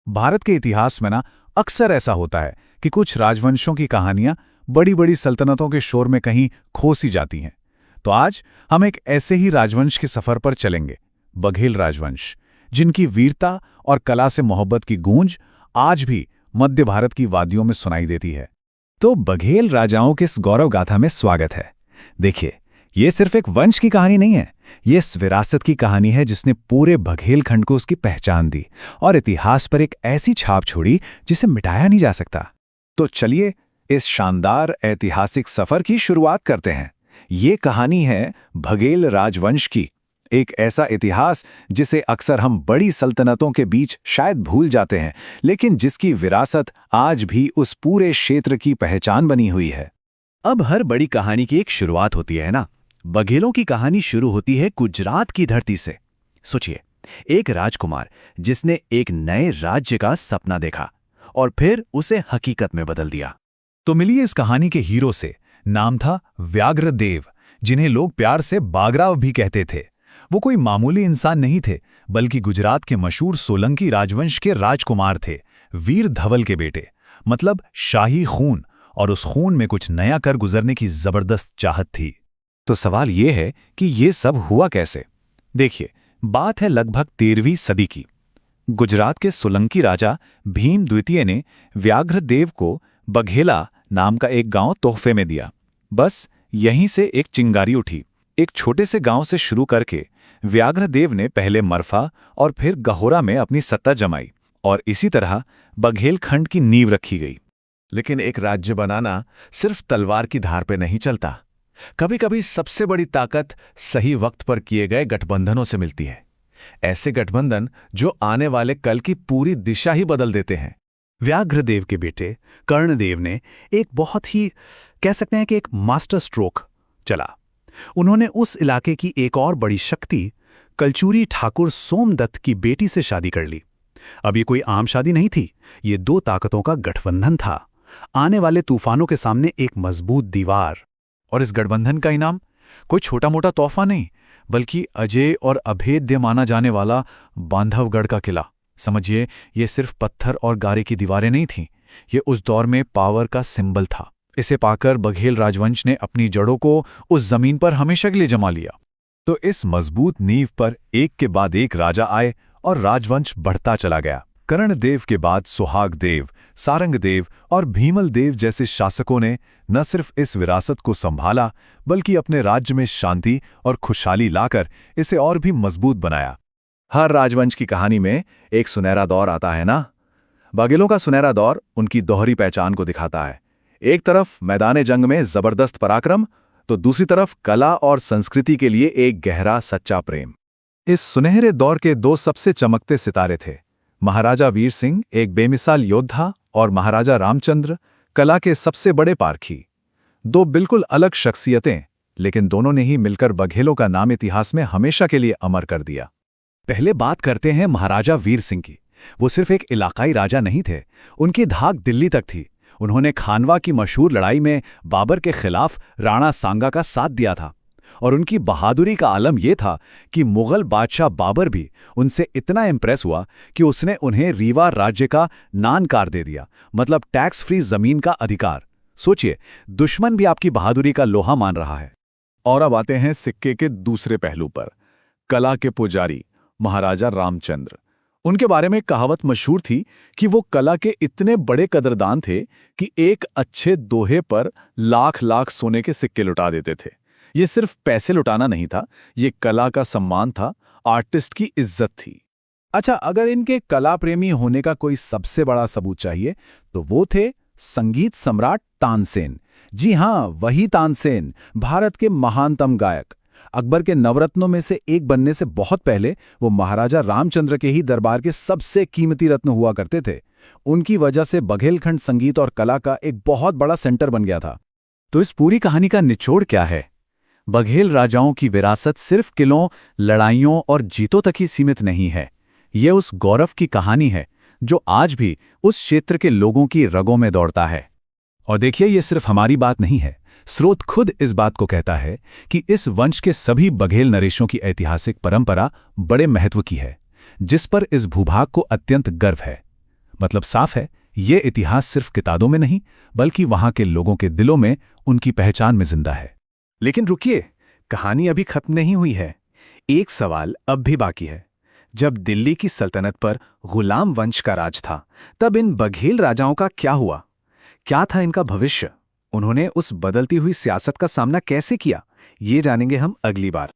भारत के इतिहास में ना अक्सर ऐसा होता है कि कुछ राजवंशों की कहानियां बड़ी बड़ी सल्तनतों के शोर में कहीं खो सी जाती हैं। तो आज हम एक ऐसे ही राजवंश के सफर पर चलेंगे, बघेल राजवंश, जिनकी वीरता और कला से मोहब्बत की गूंज आज भी मध्य भारत की वादियों में सुनाई देती है। तो बघेल राजाओं के इस गौरव गाथा में स्वागत है। देखिए, ये सिर्फ एक वंश की कहानी नहीं है, ये इस विरासत की कहानी है जिसने पूरे बघेल खंड को उसकी पहचान दी और इतिहास पर एक ऐसी छाप छोड़ी जिसे मिटाया नहीं जा सकता। तो चलिए इस शानदार ऐतिहासिक सफर की शुरुआत करते हैं। ये कहानी है बघेल राजवंश की, एक ऐसा इतिहास जिसे अक्सर हम बड़ी सल्तनतों के बीच शायद भूल जाते हैं, लेकिन जिसकी विरासत आज भी उस पूरे क्षेत्र की पहचान बनी हुई है। अब हर बड़ी कहानी की एक शुरुआत होती है ना। बघेलों की कहानी शुरू होती है गुजरात की धरती से। सोचिए, एक राजकुमार जिसने एक नए राज्य का सपना देखा और फिर उसे हकीकत में बदल दिया। तो मिलिए इस कहानी के हीरो से। नाम था व्याघ्रदेव, जिन्हें लोग प्यार से बागराव भी कहते थे। वो कोई मामूली इंसान नहीं थे, बल्कि गुजरात के मशहूर सोलंकी राजवंश के राजकुमार थे, वीर धवल के बेटे, मतलब शाही खून, और उस खून में कुछ नया कर गुजरने की जबरदस्त चाहत थी। तो सवाल ये है कि ये सब हुआ कैसे। देखिए, बात है लगभग 13वीं सदी की। गुजरात के सोलंकी राजा भीम द्वितीय ने व्याघ्रदेव को बघेला नाम का एक गांव तोहफे में दिया। बस यहीं से एक चिंगारी उठी। एक छोटे से गांव से शुरू करके व्याघ्रदेव ने पहले मरफा और फिर गहोरा में अपनी सत्ता जमाई, और इसी तरह बघेल खंड की नींव रखी गई। लेकिन एक राज्य बनाना सिर्फ तलवार की धार पे नहीं चलता। कभी कभी सबसे बड़ी ताकत सही वक्त पर किए गए गठबंधनों से मिलती है। ऐसे गठबंधन जो आने वाले कल की पूरी दिशा ही बदल देते हैं। व्याघ्रदेव के बेटे कर्णदेव ने एक बहुत ही, कह सकते हैं कि एक मास्टर स्ट्रोक चला। उन्होंने उस इलाके की एक और बड़ी शक्ति कलचूरी ठाकुर सोमदत्त की बेटी से शादी कर ली। अब ये कोई आम शादी नहीं थी, ये दो ताकतों का गठबंधन था, आने वाले तूफानों के सामने एक मजबूत दीवार। और इस गठबंधन का इनाम कोई छोटा मोटा तोहफा नहीं, बल्कि अजय और अभेद्य माना जाने वाला बांधवगढ़ का किला। समझिए, ये सिर्फ पत्थर और गारे की दीवारें नहीं थीं, ये उस दौर में पावर का सिंबल था। इसे पाकर बघेल राजवंश ने अपनी जड़ों को उस जमीन पर हमेशा के लिए जमा लिया। तो इस मजबूत नींव पर एक के बाद एक राजा आए और राजवंश बढ़ता चला गया। कर्णदेव के बाद सुहागदेव, सारंगदेव और भीमलदेव जैसे शासकों ने न सिर्फ इस विरासत को संभाला, बल्कि अपने राज्य में शांति और खुशहाली लाकर इसे और भी मजबूत बनाया। हर राजवंश की कहानी में एक सुनहरा दौर आता है ना। बघेलों का सुनहरा दौर उनकी दोहरी पहचान को दिखाता है। एक तरफ मैदान जंग में जबरदस्त पराक्रम, तो दूसरी तरफ कला और संस्कृति के लिए एक गहरा सच्चा प्रेम। इस सुनहरे दौर के दो सबसे चमकते सितारे थे, महाराजा वीर सिंह, एक बेमिसाल योद्धा, और महाराजा रामचंद्र, कला के सबसे बड़े पारखी। दो बिल्कुल अलग शख्सियतें, लेकिन दोनों ने ही मिलकर बघेलों का नाम इतिहास में हमेशा के लिए अमर कर दिया। पहले बात करते हैं महाराजा वीर सिंह की। वो सिर्फ एक इलाकाई राजा नहीं थे, उनकी धाक दिल्ली तक थी। उन्होंने खानवा की मशहूर लड़ाई में बाबर के खिलाफ राणा सांगा का साथ दिया था, और उनकी बहादुरी का आलम यह था कि मुगल बादशाह बाबर भी उनसे इतना इम्प्रेस हुआ कि उसने उन्हें रीवा राज्य का नानकार दे दिया, मतलब टैक्स फ्री जमीन का अधिकार। सोचिए, दुश्मन भी आपकी बहादुरी का लोहा मान रहा है। और अब आते हैं सिक्के के दूसरे पहलू पर, कला के पुजारी महाराजा रामचंद्र। उनके बारे में कहावत मशहूर थी कि वो कला के इतने बड़े कदरदान थे कि एक अच्छे दोहे पर लाख लाख सोने के सिक्के लुटा देते थे। ये सिर्फ पैसे लुटाना नहीं था, ये कला का सम्मान था, आर्टिस्ट की इज्जत थी। अच्छा, अगर इनके कला प्रेमी होने का कोई सबसे बड़ा सबूत चाहिए तो वो थे संगीत सम्राट तानसेन। जी हां, वही तानसेन, भारत के महानतम गायक। अकबर के नवरत्नों में से एक बनने से बहुत पहले वो महाराजा रामचंद्र के ही दरबार के सबसे कीमती रत्न हुआ करते थे। उनकी वजह से बघेलखंड संगीत और कला का एक बहुत बड़ा सेंटर बन गया था। तो इस पूरी कहानी का निचोड़ क्या है? बघेल राजाओं की विरासत सिर्फ किलों, लड़ाइयों और जीतों तक ही सीमित नहीं है। ये उस गौरव की कहानी है जो आज भी उस क्षेत्र के लोगों की रगों में दौड़ता है। और देखिए, ये सिर्फ हमारी बात नहीं है, स्रोत खुद इस बात को कहता है कि इस वंश के सभी बघेल नरेशों की ऐतिहासिक परंपरा बड़े महत्व की है, जिस पर इस भूभाग को अत्यंत गर्व है। मतलब साफ है, ये इतिहास सिर्फ किताबों में नहीं बल्कि वहां के लोगों के दिलों में, उनकी पहचान में जिंदा है। लेकिन रुकिए, कहानी अभी खत्म नहीं हुई है। एक सवाल अब भी बाकी है। जब दिल्ली की सल्तनत पर गुलाम वंश का राज था, तब इन बघेल राजाओं का क्या हुआ? क्या था इनका भविष्य? उन्होंने उस बदलती हुई सियासत का सामना कैसे किया? ये जानेंगे हम अगली बार।